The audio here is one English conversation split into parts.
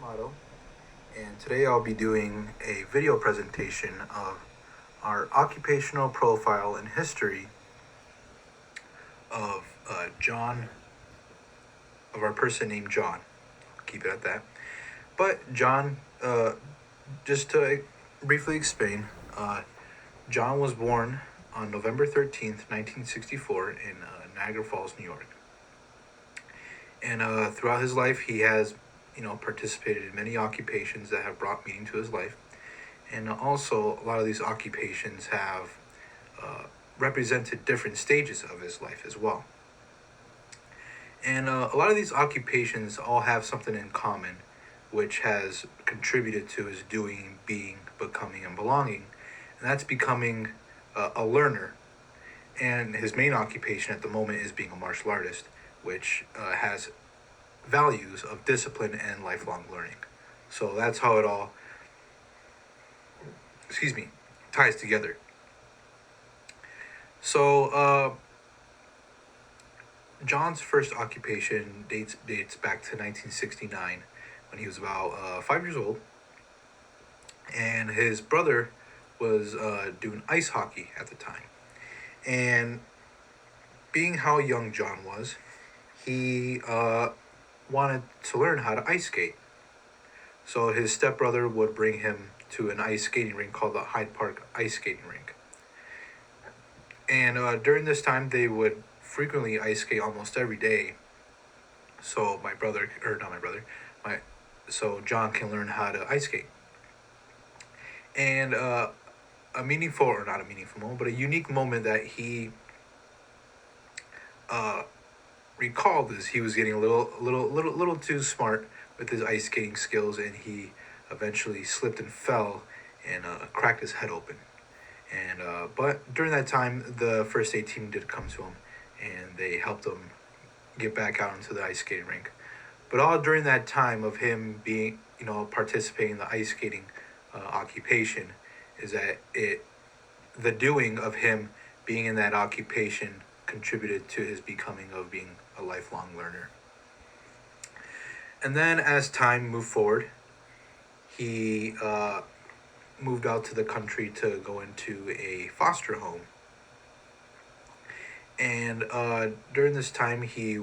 Motto, and today I'll be doing a video presentation of our occupational profile and history of John, of our person named John. Keep it at that. But John, just to briefly explain, John was born on November 13th, 1964, in Niagara Falls, New York. And throughout his life, he has, participated in many occupations that have brought meaning to his life. And also, a lot of these occupations have represented different stages of his life as well. And a lot of these occupations all have something in common, which has contributed to his doing, being, becoming, and belonging. And that's becoming a learner. And his main occupation at the moment is being a martial artist, which has values of discipline and lifelong learning. So that's how it all, ties together. So John's first occupation dates back to 1969, when he was about 5 years old, and his brother was doing ice hockey at the time. And being how young John was, he wanted to learn how to ice skate. So his stepbrother would bring him to an ice skating rink called the Hyde Park Ice Skating Rink. And during this time, they would frequently ice skate almost every day. So so John can learn how to ice skate. And a meaningful, or not a meaningful moment, but a unique moment that he recalled is he was getting a little too smart with his ice skating skills, and he eventually slipped and fell and cracked his head open. And but during that time, the first aid team did come to him, and they helped him get back out into the ice skating rink. But all during that time of him being, participating in the ice skating occupation, is that the doing of him being in that occupation contributed to his becoming of being a lifelong learner. And then as time moved forward, he moved out to the country to go into a foster home. And during this time, he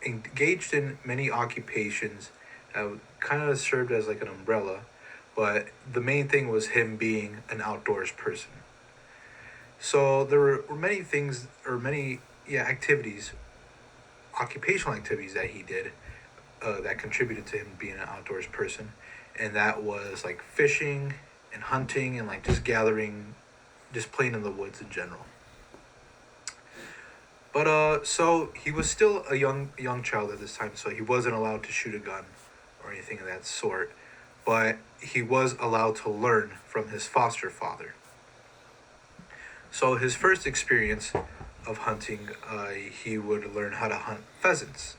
engaged in many occupations that kind of served as like an umbrella, but the main thing was him being an outdoors person. So there were many things, or many activities, occupational activities that he did that contributed to him being an outdoors person, and that was like fishing and hunting and like just gathering, just playing in the woods in general. But so he was still a young child at this time, so he wasn't allowed to shoot a gun or anything of that sort. But he was allowed to learn from his foster father. So his first experience of hunting, he would learn how to hunt pheasants.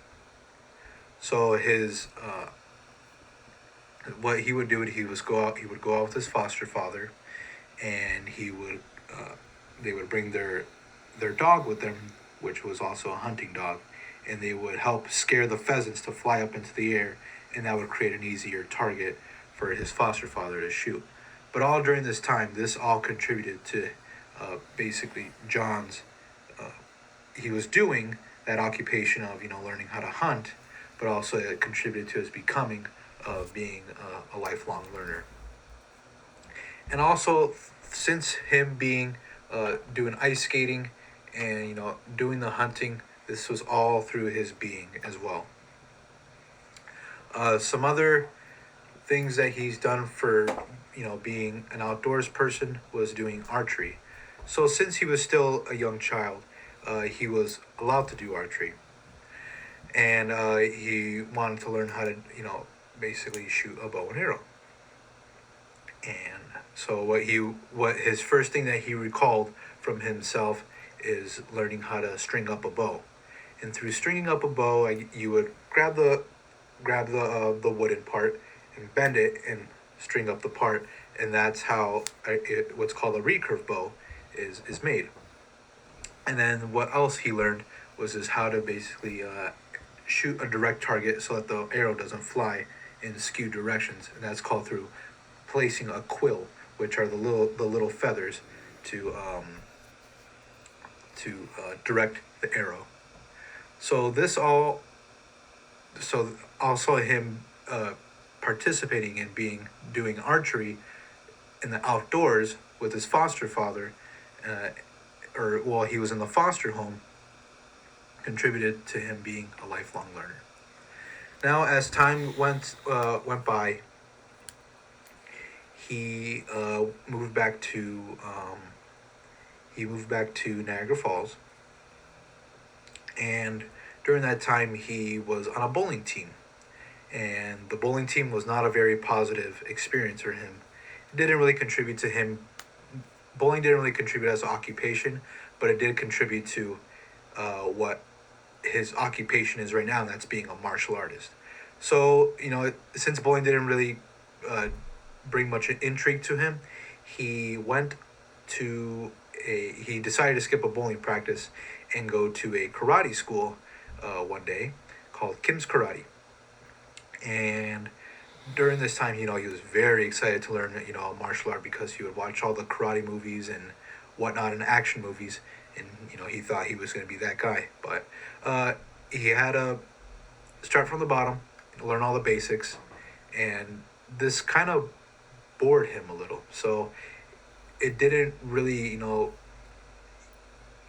So his what he would do, he would go out with his foster father, and they would bring their dog with them, which was also a hunting dog, and they would help scare the pheasants to fly up into the air, and that would create an easier target for his foster father to shoot. But all during this time, this all contributed to basically John's. He was doing that occupation of learning how to hunt, but also it contributed to his becoming of being a lifelong learner. And also, since him being doing ice skating and doing the hunting, this was all through his being as well. Some other things that he's done for being an outdoors person was doing archery. So since he was still a young child, he was allowed to do archery, and he wanted to learn how to basically shoot a bow and arrow. And so what his first thing that he recalled from himself is learning how to string up a bow. And through stringing up a bow, you would grab the wooden part and bend it and string up the part, and that's how what's called a recurve bow is made. And then what else he learned was how to basically shoot a direct target so that the arrow doesn't fly in skewed directions, and that's called through placing a quill, which are the little feathers to direct the arrow. So this all so also him participating in being doing archery in the outdoors with his foster father, uh, or while he was in the foster home, contributed to him being a lifelong learner. Now, as time went by, he moved back to Niagara Falls, and during that time, he was on a bowling team, and the bowling team was not a very positive experience for him. It didn't really contribute to him. Bowling didn't really contribute as an occupation, but it did contribute to what his occupation is right now, and that's being a martial artist. So, since bowling didn't really uh, bring much intrigue to him, he went he decided to skip a bowling practice and go to a karate school one day called Kim's Karate. And during this time, he was very excited to learn, a martial art because he would watch all the karate movies and whatnot and action movies, and he thought he was going to be that guy. But he had to start from the bottom, learn all the basics, and this kind of bored him a little. So it didn't really,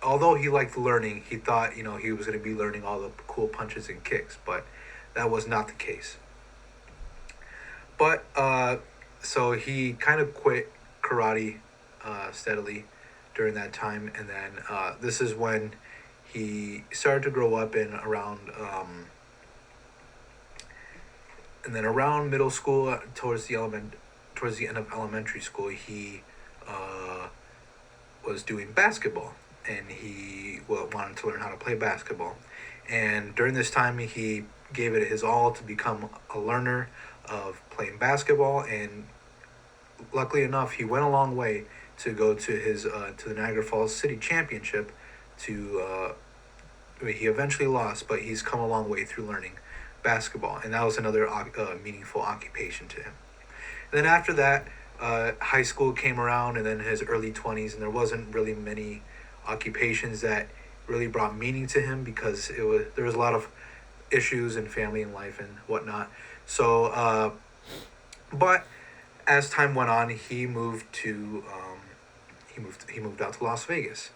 although he liked learning, he thought, he was going to be learning all the cool punches and kicks, but that was not the case. But so he kind of quit karate steadily during that time, and then this is when he started to grow up in and then around middle school, towards the end of elementary school, he was doing basketball, and he wanted to learn how to play basketball. And during this time, he gave it his all to become a learner of playing basketball, and luckily enough, he went a long way to go to his to the Niagara Falls City Championship. He eventually lost, but he's come a long way through learning basketball, and that was another meaningful occupation to him. And then after that, high school came around, and then his early 20s, and there wasn't really many occupations that really brought meaning to him because there was a lot of issues in family and life and whatnot. So, but as time went on, he moved out to Las Vegas,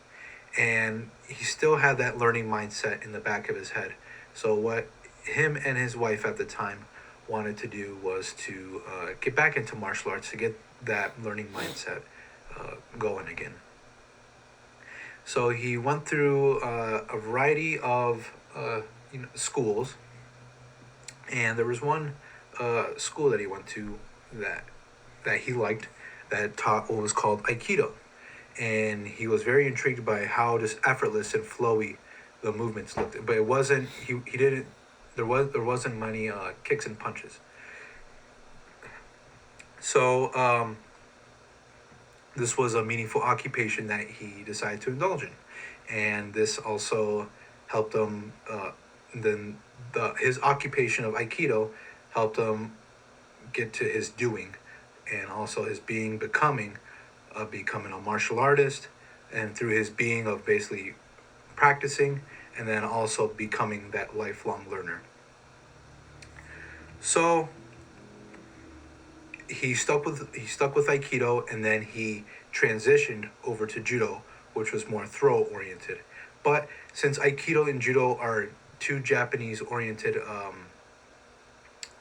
and he still had that learning mindset in the back of his head. So what him and his wife at the time wanted to do was to get back into martial arts to get that learning mindset going again. So he went through a variety of schools, and there was one school that he went to that he liked, that taught what was called Aikido, and he was very intrigued by how just effortless and flowy the movements looked. But it wasn't he didn't there wasn't many kicks and punches. So this was a meaningful occupation that he decided to indulge in, and this also helped him. Then his occupation of Aikido helped him get to his doing, and also his becoming a martial artist, and through his being of basically practicing, and then also becoming that lifelong learner. So he stuck with Aikido, and then he transitioned over to Judo, which was more throw oriented. But since Aikido and Judo are two Japanese oriented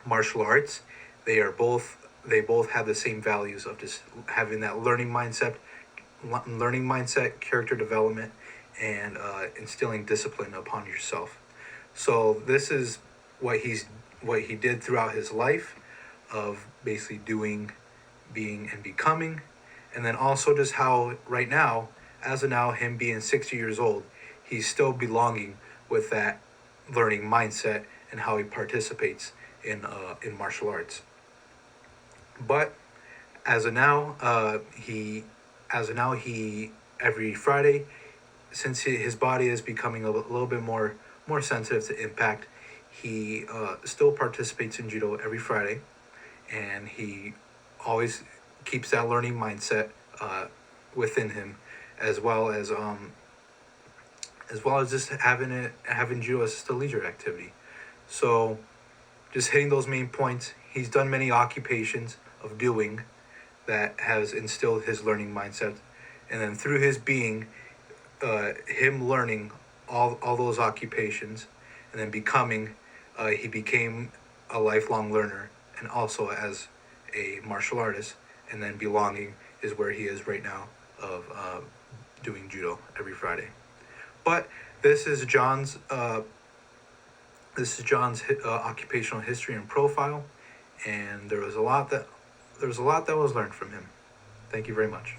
martial arts, they both have the same values of just having that learning mindset, character development, and instilling discipline upon yourself. So this is what he did throughout his life, of basically doing, being, and becoming, and then also just how right now, as of now, him being 60 years old, he's still belonging with that learning mindset and how he participates in martial arts. But as of now, he every Friday, since his body is becoming a little bit more sensitive to impact, he still participates in judo every Friday, and he always keeps that learning mindset within him, as well as just having judo as just a leisure activity. So, just hitting those main points. He's done many occupations of doing that has instilled his learning mindset, and then through his being, him learning all those occupations, and then he became a lifelong learner, and also as a martial artist, and then belonging is where he is right now of doing judo every Friday. But this is John's occupational history and profile, and there was a lot that was learned from him. Thank you very much.